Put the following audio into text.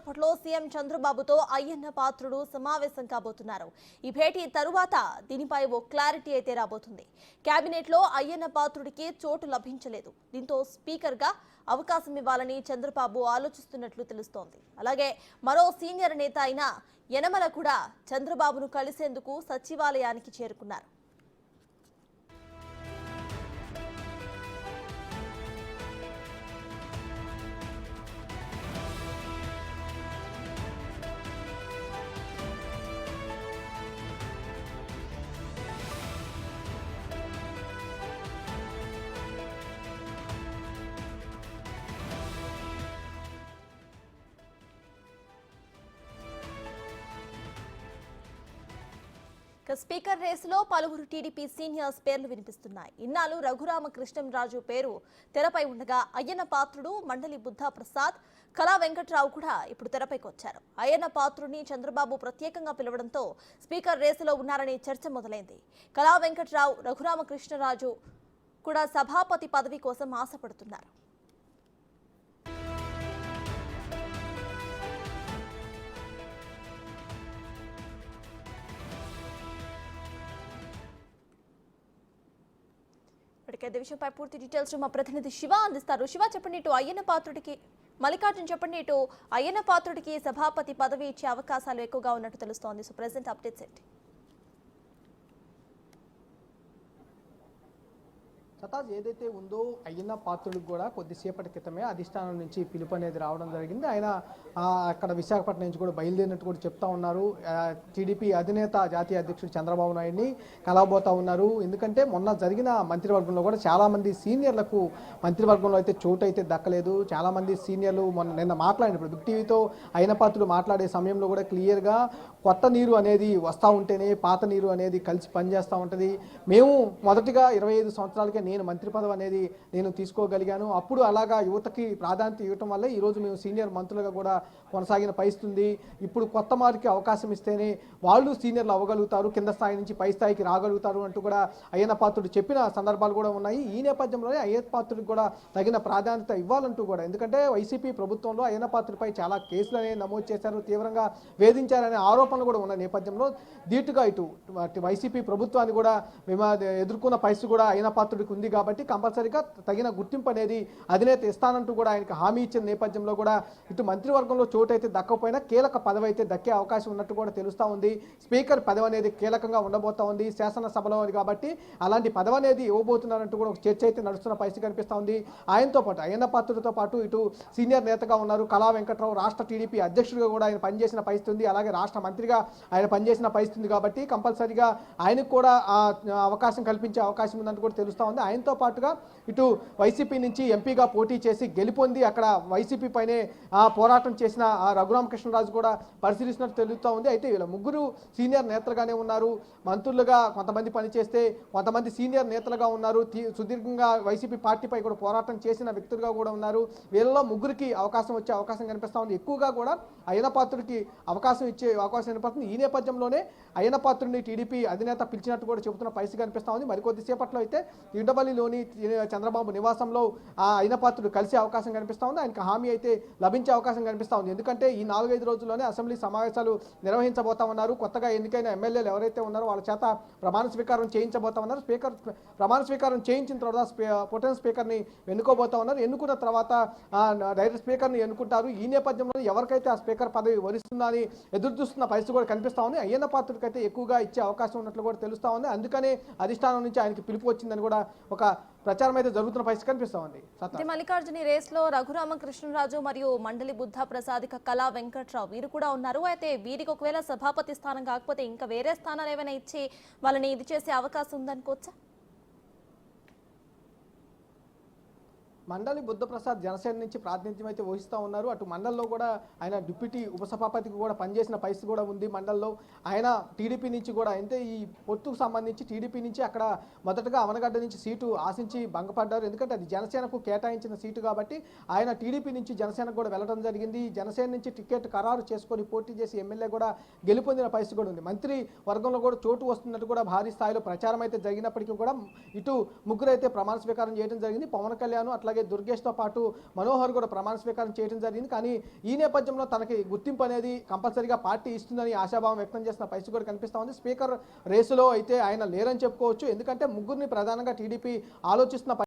కాసేపట్లో సీఎం చంద్రబాబుతో అయ్యన్న పాత్రుడు సమావేశం కాబోతున్నారు. ఈ భేటీ తరువాత దీనిపై ఓ క్లారిటీ అయితే రాబోతుంది. కేబినెట్ లో అయ్యన్న పాత్రుడికి చోటు లభించలేదు. దీంతో స్పీకర్ గా అవకాశం ఇవ్వాలని చంద్రబాబు ఆలోచిస్తున్నట్లు తెలుస్తోంది. అలాగే మరో సీనియర్ నేత అయిన యనమల కూడా చంద్రబాబును కలిసేందుకు సచివాలయానికి చేరుకున్నారు. స్పీకర్ రేసులో పలువురు టీడీపీ సీనియర్స్ పేర్లు వినిపిస్తున్నాయి. ఇన్నాళ్ళు రఘురామకృష్ణంరాజు పేరు తెరపై ఉండగా అయ్యన్న పాత్రుడు, మండలి బుద్ధా ప్రసాద్, కళా వెంకట్రావు కూడా ఇప్పుడు తెరపైకి వచ్చారు. అయ్యన్న పాత్రుడిని చంద్రబాబు ప్రత్యేకంగా పిలవడంతో స్పీకర్ రేసులో ఉన్నారనే చర్చ మొదలైంది. కళా వెంకట్రావు, రఘురామకృష్ణరాజు కూడా సభాపతి పదవి కోసం ఆశపడుతున్నారు. ఇప్పటికే విషయంపై పూర్తి డీటెయిల్స్ మా ప్రతినిధి శివ అందిస్తారు. శివ, చెప్పండి, ఇటు అయ్యన్న పాత్రుడికి మల్లికార్జున్ చెప్పండి, ఇటు అయ్యన్న పాత్రుడికి సభాపతి పదవి ఇచ్చే అవకాశాలు ఎక్కువగా ఉన్నట్టు తెలుస్తోంది. సో ప్రెసెంట్ అప్డేట్స్ ఏంటి? సతాజ్ ఏదైతే ఉందో అయ్యన్న పాత్రుడికి కూడా కొద్దిసేపటి క్రితమే అధిష్టానం నుంచి పిలుపు అనేది రావడం జరిగింది. ఆయన అక్కడ విశాఖపట్నం నుంచి కూడా బయలుదేరినట్టు కూడా చెప్తా ఉన్నారు. టీడీపీ అధినేత జాతీయ అధ్యక్షుడు చంద్రబాబు నాయుడిని కలవబోతా ఉన్నారు. ఎందుకంటే మొన్న జరిగిన మంత్రివర్గంలో కూడా చాలామంది సీనియర్లకు మంత్రివర్గంలో అయితే చోటు అయితే దక్కలేదు. చాలామంది సీనియర్లు నిన్న మాట్లాడినప్పుడు బిగ్ టీవీతో అయ్యన్న పాత్రుడు మాట్లాడే సమయంలో కూడా క్లియర్గా కొత్త నీరు అనేది వస్తూ ఉంటేనే పాత నీరు అనేది కలిసి పనిచేస్తూ ఉంటుంది. మేము మొదటిగా 25 సంవత్సరాలకే నేను మంత్రి పదవి అనేది నేను తీసుకోగలిగాను. అప్పుడు అలాగా యువతకి ప్రాధాన్యత ఇవ్వటం వల్ల ఈరోజు మేము సీనియర్ మంత్రులుగా కూడా కొనసాగిన పరిస్థితి. ఇప్పుడు కొత్త వారికి అవకాశం ఇస్తేనే వాళ్ళు సీనియర్లు అవ్వగలుగుతారు, కింద స్థాయి నుంచి పై స్థాయికి రాగలుగుతారు అంటూ కూడా అయ్యన్న పాత్రుడు చెప్పిన సందర్భాలు కూడా ఉన్నాయి. ఈ నేపథ్యంలోనే అయ్యన్న పాత్రుడికి కూడా తగిన ప్రాధాన్యత ఇవ్వాలంటూ కూడా, ఎందుకంటే వైసీపీ ప్రభుత్వంలో అయ్యన్న పాత్రుడిపై చాలా కేసులు అనేవి నమోదు చేశారు, తీవ్రంగా వేధించారనే ఆరోపణలు కూడా ఉన్న నేపథ్యంలో ధీటుగా ఇటు వైసీపీ ప్రభుత్వాన్ని కూడా ఎదుర్కొన్న పరిస్థితి కూడా అయ్యన్న పాత్రుడికి ఉంది. కాబట్టి కంపల్సరీగా తగిన గుర్తింపు అనేది అధినేత ఇస్తానంటూ కూడా ఆయనకు హామీ ఇచ్చిన నేపథ్యంలో కూడా ఇటు మంత్రివర్గంలో చోటు అయితే దక్కకపోయినా కీలక పదవి అయితే దక్కే అవకాశం ఉన్నట్టు కూడా తెలుస్తూ ఉంది. స్పీకర్ పదవి అనేది కీలకంగా ఉండబోతా ఉంది శాసనసభలో కాబట్టి అలాంటి పదవి అనేది ఇవ్వబోతున్నారంటూ కూడా ఒక చర్చ అయితే నడుస్తున్న పరిస్థితి కనిపిస్తూ ఉంది. ఆయనతో పాటు అయ్యన్న పాత్రుడితో పాటు ఇటు సీనియర్ నేతగా ఉన్నారు కళా వెంకట్రావు, రాష్ట్ర టీడీపీ అధ్యక్షుడిగా కూడా ఆయన పనిచేసిన పరిస్థితి ఉంది. అలాగే రాష్ట్ర మంత్రిగా ఆయన పనిచేసిన పరిస్థితి ఉంది. కాబట్టి కంపల్సరీగా ఆయనకు కూడా అవకాశం కల్పించే అవకాశం ఉందంటూ కూడా తెలుస్తూ ఉంది. ఆయనతో పాటుగా ఇటు వైసీపీ నుంచి ఎంపీగా పోటీ చేసి గెలుపొంది అక్కడ వైసీపీ పైనే పోరాటం చేసిన రఘురామకృష్ణరాజు కూడా పరిశీలిస్తున్నట్టు తెలుస్తూ ఉంది. అయితే వీళ్ళ ముగ్గురు సీనియర్ నేతలుగానే ఉన్నారు. మంత్రులుగా కొంతమంది పనిచేస్తే కొంతమంది సీనియర్ నేతలుగా ఉన్నారు. సుదీర్ఘంగా వైసీపీ పార్టీపై కూడా పోరాటం చేసిన వ్యక్తులుగా కూడా ఉన్నారు. వీళ్ళలో ముగ్గురికి అవకాశం వచ్చే అవకాశం కనిపిస్తూ ఉంది. ఎక్కువగా కూడా అయ్యన్న పాత్రుడికి అవకాశం ఇచ్చే అవకాశం కనిపిస్తుంది. ఈ నేపథ్యంలోనే అయ్యన్న పాత్రుడిని టీడీపీ అధినేత పిలిచినట్టు కూడా చెబుతున్న పరిస్థితి కనిపిస్తూ ఉంది. మరికొద్దిసేపట్లో అయితే ఉండవల్లిలోని చంద్రబాబు నివాసంలో అయ్యన్న పాత్రుడు కలిసే అవకాశం కనిపిస్తూ ఉంది. ఆయనకు హామీ అయితే లభించే అవకాశం కనిపిస్తూ ఉంది. ఎందుకంటే ఈ 4-5 రోజుల్లోనే అసెంబ్లీ సమావేశాలు నిర్వహించబోతా ఉన్నారు. కొత్తగా ఎన్నికైన ఎమ్మెల్యేలు ఎవరైతే ఉన్నారో వాళ్ళ చేత ప్రమాణ స్వీకారం చేయించబోతా ఉన్నారు. స్పీకర్ ప్రమాణ స్వీకారం చేయించిన తర్వాత పొటెన్ స్పీకర్ని ఎన్నుకోబోతా ఉన్నారు. ఎన్నుకున్న తర్వాత డైరెక్ట్ స్పీకర్ని ఎన్నుకుంటారు. ఈ నేపథ్యంలో ఎవరికైతే ఆ స్పీకర్ పదవి వరిస్తుందా అని ఎదురు చూస్తున్న పరిస్థితి కూడా కనిపిస్తూ ఉంది. అయ్యన్న పాత్రుడికి అయితే ఎక్కువగా ఇచ్చే అవకాశం ఉన్నట్లు కూడా తెలుస్తూ ఉంది. అందుకనే అధిష్టానం నుంచి ఆయనకి పిలుపు వచ్చిందని కూడా ఒక ప్రచారం అయితే జరుగుతున్న పరిస్థితి కనిపిస్తూ ఉంది. మల్లికార్జున రేస్ లో రఘురామకృష్ణరాజు మరియు మండలి బుద్ధా ప్రసాద్, కళా వెంకట్రావు వీరు కూడా ఉన్నారు. అయితే వీరికి ఒకవేళ సభాపతి స్థానం కాకపోతే ఇంకా వేరే స్థానాలు ఏమైనా ఇచ్చి వాళ్ళని ఇది చేసే అవకాశం ఉందనుకోవచ్చా? మండలి బుద్ధప్రసాద్ జనసేన నుంచి ప్రాతినిధ్యం అయితే వహిస్తూ ఉన్నారు. అటు మండల్లో కూడా ఆయన డిప్యూటీ ఉపసభాపతికి కూడా పనిచేసిన పరిస్థితి కూడా ఉంది. మండల్లో ఆయన టీడీపీ నుంచి కూడా అయితే ఈ పొత్తుకు సంబంధించి టీడీపీ నుంచి అక్కడ మొదటగా అవనగడ్డ నుంచి సీటు ఆశించి భంగపడ్డారు. ఎందుకంటే అది జనసేనకు కేటాయించిన సీటు కాబట్టి ఆయన టీడీపీ నుంచి జనసేనకు కూడా వెళ్ళడం జరిగింది. జనసేన నుంచి టికెట్ ఖరారు చేసుకొని పోటీ చేసి ఎమ్మెల్యే కూడా గెలుపొందిన పరిస్థితి కూడా ఉంది. మంత్రి వర్గంలో కూడా చోటు వస్తున్నట్టు కూడా భారీ స్థాయిలో ప్రచారం అయితే జరిగినప్పటికీ కూడా ఇటు ముగ్గురు అయితే ప్రమాణ స్వీకారం చేయడం జరిగింది. పవన్ కళ్యాణ్ అట్లా అలాగే దుర్గేష్తో పాటు మనోహర్ కూడా ప్రమాణ స్వీకారం చేయడం జరిగింది. కానీ ఈ నేపథ్యంలో తనకి గుర్తింపు అనేది కంపల్సరీగా పార్టీ ఇస్తుందని ఆశాభావం వ్యక్తం చేసిన పరిస్థితి కూడా కనిపిస్తూ ఉంది. స్పీకర్ రేసులో అయితే ఆయన లేరని చెప్పుకోవచ్చు. ఎందుకంటే ముగ్గురిని ప్రధానంగా టీడీపీ ఆలోచిస్తున్న